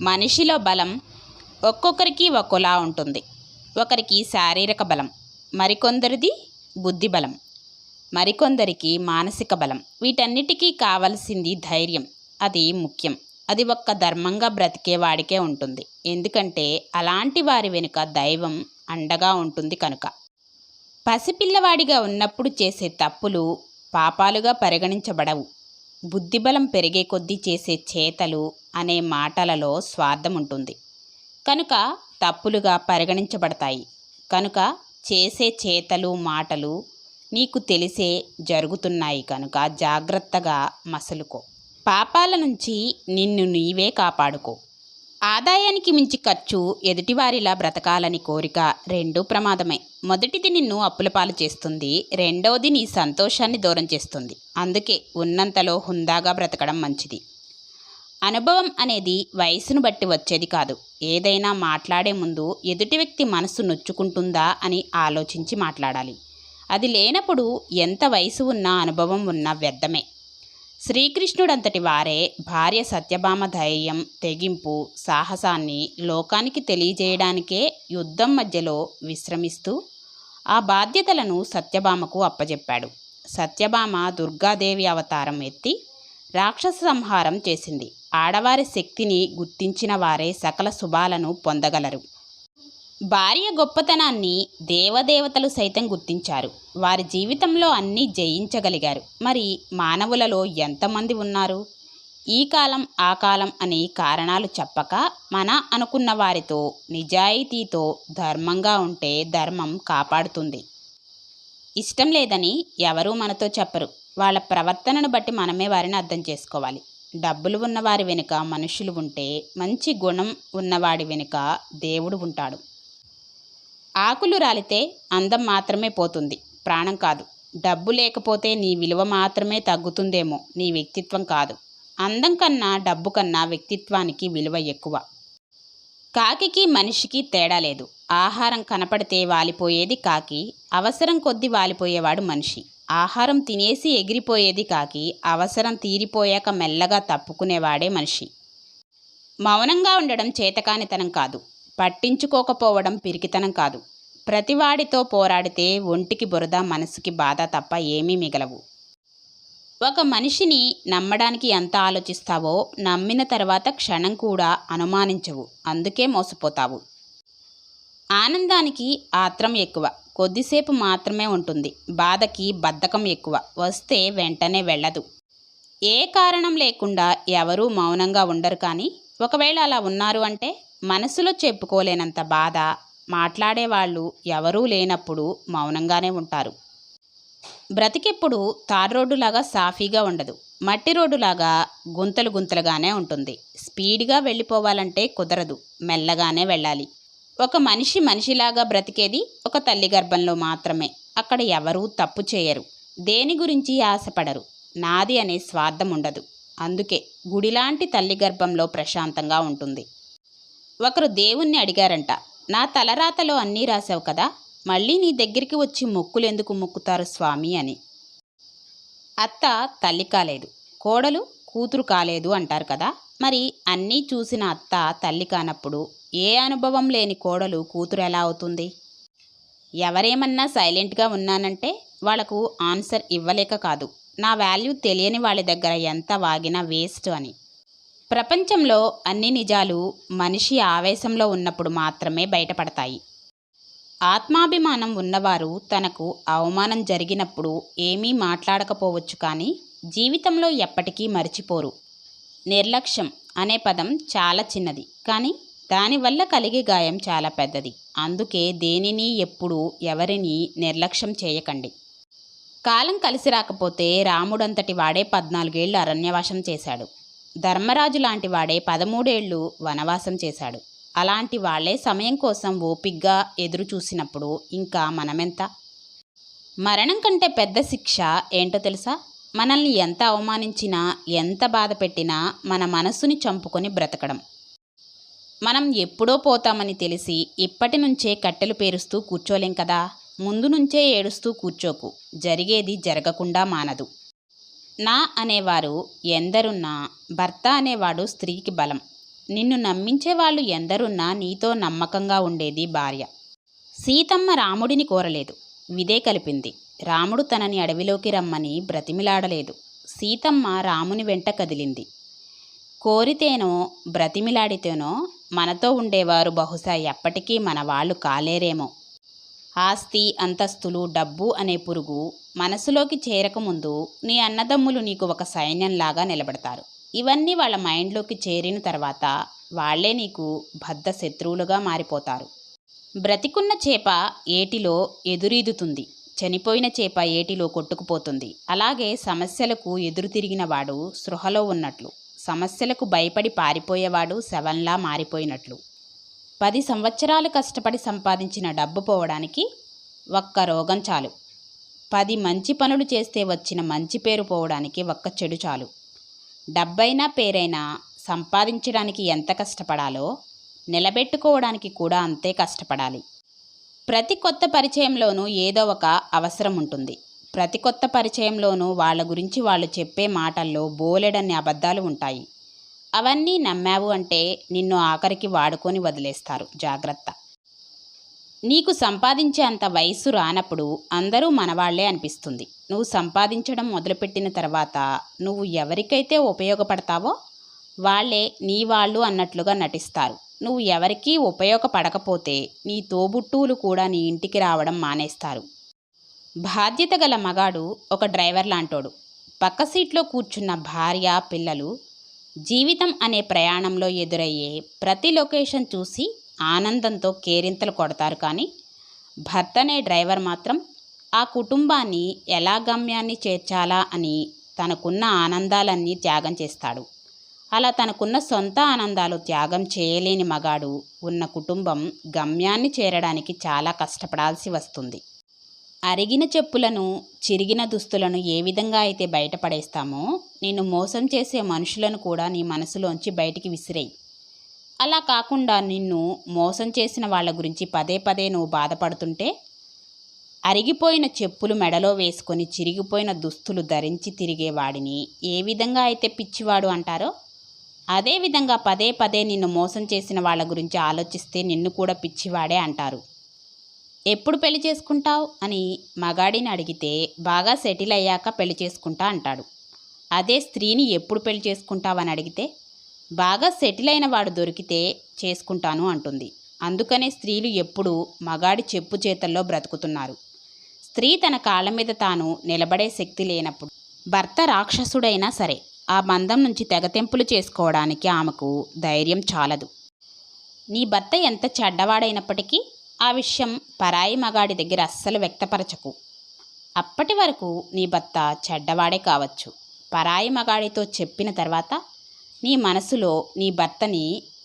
మనిషిలో బలం ఒక్కొక్కరికి ఒక్కోలా ఉంటుంది. ఒకరికి శారీరక బలం, మరికొందరిది బుద్ధి బలం, మరికొందరికి మానసిక బలం. వీటన్నిటికీ కావలసింది ధైర్యం. అది ముఖ్యం. అది ఒక్క ధర్మంగా బ్రతికేవాడికే ఉంటుంది. ఎందుకంటే అలాంటి వారి వెనుక దైవం అండగా ఉంటుంది కనుక. పసిపిల్లవాడిగా ఉన్నప్పుడు చేసే తప్పులు పాపాలుగా పరిగణించబడవు. బుద్ధిబలం పెరిగే కొద్దీ చేసే చేతలు అనే మాటలలో స్వార్థం ఉంటుంది కనుక తప్పులుగా పరిగణించబడతాయి. కనుక చేసే చేతలు మాటలు నీకు తెలిసే జరుగుతున్నాయి కనుక జాగ్రత్తగా మసలుకో. పాపాల నుంచి నిన్ను నీవే కాపాడుకో. ఆదాయానికి మించి ఖర్చు, ఎదుటివారిలా బ్రతకాలని కోరిక రెండూ ప్రమాదమే. మొదటిది నిన్ను అప్పులపాలు చేస్తుంది, రెండవది నీ సంతోషాన్ని దూరం చేస్తుంది. అందుకే ఉన్నంతలో హుందాగా బ్రతకడం మంచిది. అనుభవం అనేది వయసును బట్టి వచ్చేది కాదు. ఏదైనా మాట్లాడే ముందు ఎదుటి వ్యక్తి మనసు నొచ్చుకుంటుందా అని ఆలోచించి మాట్లాడాలి. అది లేనప్పుడు ఎంత వయసు ఉన్నా అనుభవం ఉన్నా వ్యర్థమే. శ్రీకృష్ణుడంతటి వారే భార్య సత్యభామ ధైర్యం, తెగింపు, సాహసాన్ని లోకానికి తెలియజేయడానికే యుద్ధం మధ్యలో విశ్రమిస్తూ ఆ బాధ్యతలను సత్యభామకు అప్పజెప్పాడు. సత్యభామ దుర్గాదేవి అవతారం ఎత్తి రాక్షస సంహారం చేసింది. ఆడవారి శక్తిని గుర్తించిన వారే సకల శుభాలను పొందగలరు. భార్య గొప్పతనాన్ని దేవదేవతలు సైతం గుర్తించారు. వారి జీవితంలో అన్నీ జయించగలిగారు. మరి మానవులలో ఎంతమంది ఉన్నారు? ఈ కాలం ఆ కాలం అని కారణాలు చెప్పక మన అనుకున్న వారితో నిజాయితీతో ధర్మంగా ఉంటే ధర్మం కాపాడుతుంది. ఇష్టం లేదని ఎవరూ మనతో చెప్పరు. వాళ్ళ ప్రవర్తనను బట్టి మనమే వారిని అర్థం చేసుకోవాలి. డబ్బులు ఉన్నవారి వెనుక మనుషులు ఉంటే మంచి గుణం ఉన్నవాడి వెనుక దేవుడు ఉంటాడు. ఆకులు రాలితే అందం మాత్రమే పోతుంది, ప్రాణం కాదు. డబ్బు లేకపోతే నీ విలువ మాత్రమే తగ్గుతుందేమో, నీ వ్యక్తిత్వం కాదు. అందం కన్నా డబ్బు కన్నా వ్యక్తిత్వానికి విలువ ఎక్కువ. కాకికి మనిషికి తేడా లేదు. ఆహారం కనపడితే వాలిపోయేది కాకి, అవసరం కొద్దీ వాలిపోయేవాడు మనిషి. ఆహారం తినేసి ఎగిరిపోయేది కాకి, అవసరం తీరిపోయాక మెల్లగా తప్పుకునేవాడే మనిషి. మౌనంగా ఉండడం చేతకానితనం కాదు, పట్టించుకోకపోవడం పిరికితనం కాదు. ప్రతివాడితో పోరాడితే ఒంటికి బురద, మనసుకి బాధ తప్ప ఏమీ మిగలవు. ఒక మనిషిని నమ్మడానికి ఎంత ఆలోచిస్తావో నమ్మిన తర్వాత క్షణం కూడా అనుమానించవు. అందుకే మోసపోతావు. ఆనందానికి ఆత్రం ఎక్కువ, కొద్దిసేపు మాత్రమే ఉంటుంది. బాధకి బద్ధకం ఎక్కువ, వస్తే వెంటనే వెళ్ళదు. ఏ కారణం లేకుండా ఎవరూ మౌనంగా ఉండరు. కానీ ఒకవేళ అలా ఉన్నారు అంటే మనసులో చెప్పుకోలేనంత బాధ. మాట్లాడేవాళ్ళు ఎవరూ లేనప్పుడు మౌనంగానే ఉంటారు. బ్రతికెప్పుడు తార్ రోడ్డులాగా సాఫీగా ఉండదు. మట్టి రోడ్డులాగా గుంతలు గుంతలుగానే ఉంటుంది. స్పీడ్గా వెళ్ళిపోవాలంటే కుదరదు, మెల్లగానే వెళ్ళాలి. ఒక మనిషి మనిషిలాగా బ్రతికేది ఒక తల్లి గర్భంలో మాత్రమే. అక్కడ ఎవరూ తప్పు చేయరు, దేని గురించి ఆశపడరు. నాది అనే స్వార్థం ఉండదు. అందుకే గుడిలాంటి తల్లి గర్భంలో ప్రశాంతంగా ఉంటుంది. ఒకరు దేవుణ్ణి అడిగారంట, నా తలరాతలో అన్నీ రాశావు కదా, మళ్ళీ నీ దగ్గరికి వచ్చి మొక్కులు ఎందుకు మొక్కుతారు స్వామి అని. అత్త తల్లి కాలేదు, కోడలు కూతురు కాలేదు అంటారు కదా. మరి అన్నీ చూసిన అత్త తల్లి కానప్పుడు ఏ అనుభవం లేని కోడలు కూతురు ఎలా అవుతుంది? ఎవరేమన్నా సైలెంట్గా ఉన్నానంటే వాళ్లకు ఆన్సర్ ఇవ్వలేక కాదు, నా వాల్యూ తెలియని వాళ్ళ దగ్గర ఎంత వాగినా వేస్ట్ అని. ప్రపంచంలో అన్ని నిజాలు మనిషి ఆవేశంలో ఉన్నప్పుడు మాత్రమే బయటపడతాయి. ఆత్మాభిమానం ఉన్నవారు తనకు అవమానం జరిగినప్పుడు ఏమీ మాట్లాడకపోవచ్చు, కానీ జీవితంలో ఎప్పటికీ మరిచిపోరు. నిర్లక్ష్యం అనే పదం చాలా చిన్నది, కానీ దానివల్ల కలిగే గాయం చాలా పెద్దది. అందుకే దేనిని ఎప్పుడూ ఎవరిని నిర్లక్ష్యం చేయకండి. కాలం కలిసి రాకపోతే రాముడంతటి వాడే 14 ఏళ్ళు అరణ్యవాసం చేశాడు. ధర్మరాజు లాంటి వాడే 13 ఏళ్ళు వనవాసం చేశాడు. అలాంటి వాళ్లే సమయం కోసం ఓపిగ్గా ఎదురు చూసినప్పుడు ఇంకా మనమెంత? మరణం కంటే పెద్ద శిక్ష ఏంటో తెలుసా? మనల్ని ఎంత అవమానించినా, ఎంత బాధ పెట్టినా మన మనసుని చంపుకొని బ్రతకడం. మనం ఎప్పుడో పోతామని తెలిసి ఇప్పటి నుంచే కట్టెలు పేరుస్తూ కూర్చోలేం కదా. ముందు నుంచే ఏడుస్తూ కూర్చోకు, జరిగేది జరగకుండా మానదు. నా అనేవారు ఎందరున్నా భర్త అనేవాడు స్త్రీకి బలం. నిన్ను నమ్మించే వాళ్ళు ఎందరున్నా నీతో నమ్మకంగా ఉండేది భార్య. సీతమ్మ రాముడిని కోరలేదు, విదే కలిపింది. రాముడు తనని అడవిలోకి రమ్మని బ్రతిమిలాడలేదు. సీతమ్మ రాముని వెంట కదిలింది. కోరితేనో బ్రతిమిలాడితేనో మనతో ఉండేవారు బహుశా ఎప్పటికీ మన వాళ్ళు కాలేరేమో. ఆస్తి, అంతస్తులు, డబ్బు అనే పురుగు మనసులోకి చేరకముందు నీ అన్నదమ్ములు నీకు ఒక సైన్యంలాగా నిలబడతారు. ఇవన్నీ వాళ్ళ మైండ్లోకి చేరిన తర్వాత వాళ్లే నీకు బద్ధ శత్రువులుగా మారిపోతారు. బ్రతికున్న చేప ఏటిలో ఎదురీదుతుంది, చనిపోయిన చేప ఏటిలో కొట్టుకుపోతుంది. అలాగే సమస్యలకు ఎదురు తిరిగిన వాడు స్పృహలో ఉన్నట్లు, సమస్యలకు భయపడి పారిపోయేవాడు శవంలా మారిపోయినట్లు. 10 సంవత్సరాలు కష్టపడి సంపాదించిన డబ్బు పోవడానికి ఒక్క రోగం చాలు. 10 మంచి పనులు చేస్తే వచ్చిన మంచి పేరు పోవడానికి ఒక్క చెడు చాలు. డబ్బైనా పేరైనా సంపాదించడానికి ఎంత కష్టపడాలో నిలబెట్టుకోవడానికి కూడా అంతే కష్టపడాలి. ప్రతి కొత్త పరిచయంలోనూ ఏదో ఒక అవసరం ఉంటుంది. ప్రతి కొత్త పరిచయంలోనూ వాళ్ళ గురించి వాళ్ళు చెప్పే మాటల్లో బోలెడన్ని అబద్ధాలు ఉంటాయి. అవన్నీ నమ్మావు అంటే నిన్ను ఆఖరికి వాడుకొని వదిలేస్తారు. జాగ్రత్త. నీకు సంపాదించే అంత వయసు రానప్పుడు అందరూ మనవాళ్లే అనిపిస్తుంది. నువ్వు సంపాదించడం మొదలుపెట్టిన తర్వాత నువ్వు ఎవరికైతే ఉపయోగపడతావో వాళ్లే నీ వాళ్ళు అన్నట్లుగా నటిస్తారు. నువ్వు ఎవరికీ ఉపయోగపడకపోతే నీ తోబుట్టువులు కూడా నీ ఇంటికి రావడం మానేస్తారు. బాధ్యత గల మగాడు ఒక డ్రైవర్ లాంటోడు. పక్క సీట్లో కూర్చున్న భార్య, పిల్లలు జీవితం అనే ప్రయాణంలో ఎదురయ్యే ప్రతి లొకేషన్ చూసి ఆనందంతో కేరింతలు కొడతారు. కానీ భర్త అనే డ్రైవర్ మాత్రం ఆ కుటుంబాన్ని ఎలా గమ్యాన్ని చేర్చాలా అని తనకున్న ఆనందాలన్నీ త్యాగం చేస్తాడు. అలా తనకున్న సొంత ఆనందాలు త్యాగం చేయలేని మగాడు ఉన్న కుటుంబం గమ్యాన్ని చేరడానికి చాలా కష్టపడాల్సి వస్తుంది. అరిగిన చెప్పులను, చిరిగిన దుస్తులను ఏ విధంగా అయితే బయటపడేస్తామో నిన్ను మోసం చేసే మనుషులను కూడా నీ మనసులోంచి బయటికి విసిరేయి. అలా కాకుండా నిన్ను మోసం చేసిన వాళ్ళ గురించి పదే పదే నువ్వు బాధపడుతుంటే అరిగిపోయిన చెప్పులు మెడలో వేసుకొని చిరిగిపోయిన దుస్తులు ధరించి తిరిగేవాడిని ఏ విధంగా అయితే పిచ్చివాడు అంటారో అదేవిధంగా పదే పదే నిన్ను మోసం చేసిన వాళ్ళ గురించి ఆలోచిస్తే నిన్ను కూడా పిచ్చివాడే అంటారు. ఎప్పుడు పెళ్లి చేసుకుంటావు అని మగాడిని అడిగితే బాగా సెటిల్ అయ్యాక పెళ్లి చేసుకుంటా అంటాడు. అదే స్త్రీని ఎప్పుడు పెళ్లి చేసుకుంటావు అని అడిగితే బాగా సెటిల్ అయిన వాడు దొరికితే చేసుకుంటాను అంటుంది. అందుకనే స్త్రీలు ఎప్పుడూ మగాడి చెప్పు చేతల్లో బ్రతుకుతున్నారు. స్త్రీ తన కాళ్ళ మీద తాను నిలబడే శక్తి లేనప్పుడు భర్త రాక్షసుడైనా సరే ఆ బంధం నుంచి తెగతెంపులు చేసుకోవడానికి ఆమెకు ధైర్యం చాలదు. నీ భర్త ఎంత చెడ్డవాడైనప్పటికీ ఆ విషయం పరాయి మగాడి దగ్గర అస్సలు వ్యక్తపరచకు. అప్పటి వరకు నీ భర్త చెడ్డవాడే కావచ్చు. పరాయి మగాడితో చెప్పిన తర్వాత నీ మనసులో నీ భర్తని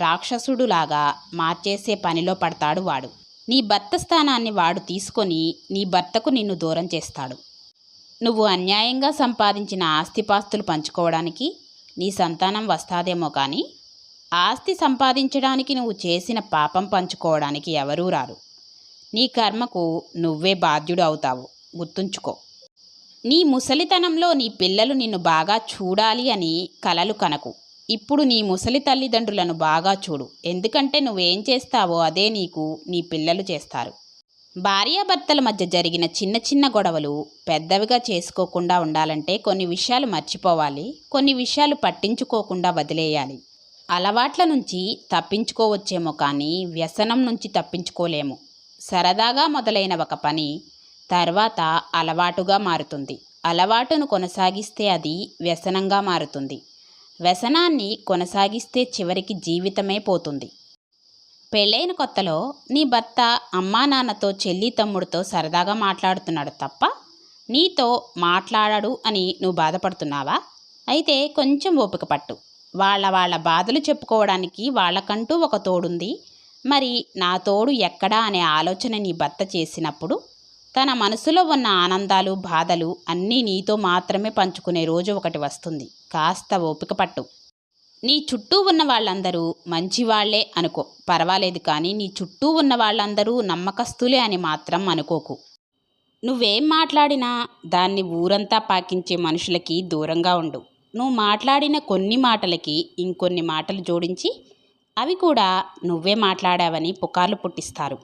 రాక్షసుడులాగా మార్చేసే పనిలో పడతాడు వాడు. నీ భర్త స్థానాన్ని వాడు తీసుకొని నీ భర్తకు నిన్ను దూరం చేస్తాడు. నువ్వు అన్యాయంగా సంపాదించిన ఆస్తిపాస్తులు పంచుకోవడానికి నీ సంతానం వస్తాదేమో కానీ ఆస్తి సంపాదించడానికి నువ్వు చేసిన పాపం పంచుకోవడానికి ఎవరూ రారు. నీ కర్మకు నువ్వే బాధ్యుడు అవుతావు. గుర్తుంచుకో. నీ ముసలితనంలో నీ పిల్లలు నిన్ను బాగా చూడాలి అని కలలు కనకు. ఇప్పుడు నీ ముసలి తల్లిదండ్రులను బాగా చూడు. ఎందుకంటే నువ్వేం చేస్తావో అదే నీకు నీ పిల్లలు చేస్తారు. భార్యాభర్తల మధ్య జరిగిన చిన్న చిన్న గొడవలు పెద్దవిగా చేసుకోకుండా ఉండాలంటే కొన్ని విషయాలు మర్చిపోవాలి, కొన్ని విషయాలు పట్టించుకోకుండా వదిలేయాలి. అలవాట్ల నుంచి తప్పించుకోవచ్చేమో కానీ వ్యసనం నుంచి తప్పించుకోలేము. సరదాగా మొదలైన ఒక పని తర్వాత అలవాటుగా మారుతుంది. అలవాటును కొనసాగిస్తే అది వ్యసనంగా మారుతుంది. వ్యసనాన్ని కొనసాగిస్తే చివరికి జీవితమే పోతుంది. పెళ్ళైన కొత్తలో నీ భర్త అమ్మా నాన్నతో, చెల్లి తమ్ముడితో సరదాగా మాట్లాడుతున్నాడు తప్ప నీతో మాట్లాడాడు అని నువ్వు బాధపడుతున్నావా? అయితే కొంచెం ఓపిక పట్టు. వాళ్ళ బాధలు చెప్పుకోవడానికి వాళ్ళకంటూ ఒక తోడుంది. మరి నా తోడు ఎక్కడా అనే ఆలోచన నీ భర్త చేసినప్పుడు తన మనసులో ఉన్న ఆనందాలు, బాధలు అన్నీ నీతో మాత్రమే పంచుకునే రోజు ఒకటి వస్తుంది. కాస్త ఓపిక పట్టు. నీ చుట్టూ ఉన్న వాళ్ళందరూ మంచివాళ్లే అనుకో, పర్వాలేదు. కానీ నీ చుట్టూ ఉన్న వాళ్ళందరూ నమ్మకస్తులే అని మాత్రం అనుకోకు. నువ్వేం మాట్లాడినా దాన్ని ఊరంతా పాకించే మనుషులకి దూరంగా ఉండు. నువ్వు మాట్లాడిన కొన్ని మాటలకి ఇంకొన్ని మాటలు జోడించి అవి కూడా నువ్వే మాట్లాడావని పుకార్లు పుట్టిస్తారు.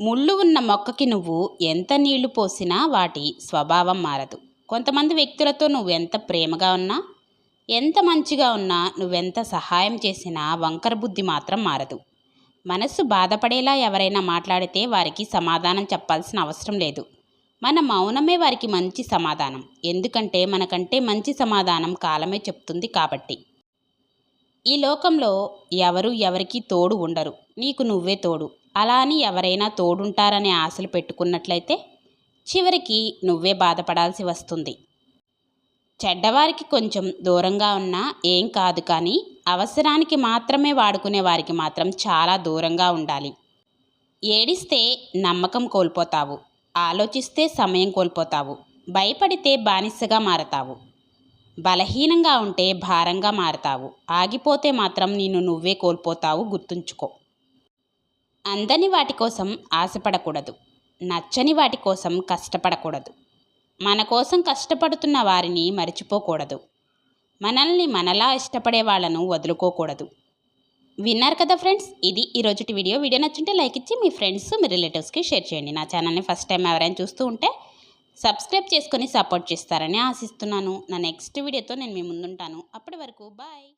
ముళ్ళు ఉన్న మొక్కకి నువ్వు ఎంత నీళ్లు పోసినా వాటి స్వభావం మారదు. కొంతమంది వ్యక్తులతో నువ్వెంత ప్రేమగా ఉన్నా, ఎంత మంచిగా ఉన్నా, నువ్వెంత సహాయం చేసినా వంకర బుద్ధి మాత్రం మారదు. మనసు బాధపడేలా ఎవరైనా మాట్లాడితే వారికి సమాధానం చెప్పాల్సిన అవసరం లేదు. మన మౌనమే వారికి మంచి సమాధానం. ఎందుకంటే మనకంటే మంచి సమాధానం కాలమే చెప్తుంది కాబట్టి. ఈ లోకంలో ఎవరు ఎవరికి తోడు ఉండరు. నీకు నువ్వే తోడు. అలా అని ఎవరైనా తోడుంటారనే ఆశలు పెట్టుకున్నట్లయితే చివరికి నువ్వే బాధపడాల్సి వస్తుంది. చెడ్డవారికి కొంచెం దూరంగా ఉన్నా ఏం కాదు, కానీ అవసరానికి మాత్రమే వాడుకునే వారికి మాత్రం చాలా దూరంగా ఉండాలి. ఏడిస్తే నమ్మకం కోల్పోతావు. ఆలోచిస్తే సమయం కోల్పోతావు. భయపడితే బానిసగా మారతావు. బలహీనంగా ఉంటే భారంగా మారతావు. ఆగిపోతే మాత్రం నిన్ను నువ్వే కోల్పోతావు. గుర్తుంచుకో. అందని వాటి కోసం ఆశపడకూడదు. నచ్చని వాటి కోసం కష్టపడకూడదు. మన కోసం కష్టపడుతున్న వారిని మర్చిపోకూడదు. మనల్ని మనలా ఇష్టపడే వాళ్ళను వదులుకోకూడదు. విన్నారు కదా ఫ్రెండ్స్, ఇది ఈరోజుటి వీడియో. వీడియో నచ్చుంటే లైక్ ఇచ్చి మీ ఫ్రెండ్స్, మీ రిలేటివ్స్కి షేర్ చేయండి. నా ఛానల్ని ఫస్ట్ టైం ఎవరైనా చూస్తూ ఉంటే సబ్స్క్రైబ్ చేసుకొని సపోర్ట్ చేస్తారని ఆశిస్తున్నాను. నా నెక్స్ట్ వీడియోతో నేను మీ ముందుంటాను. అప్పటి వరకు బాయ్.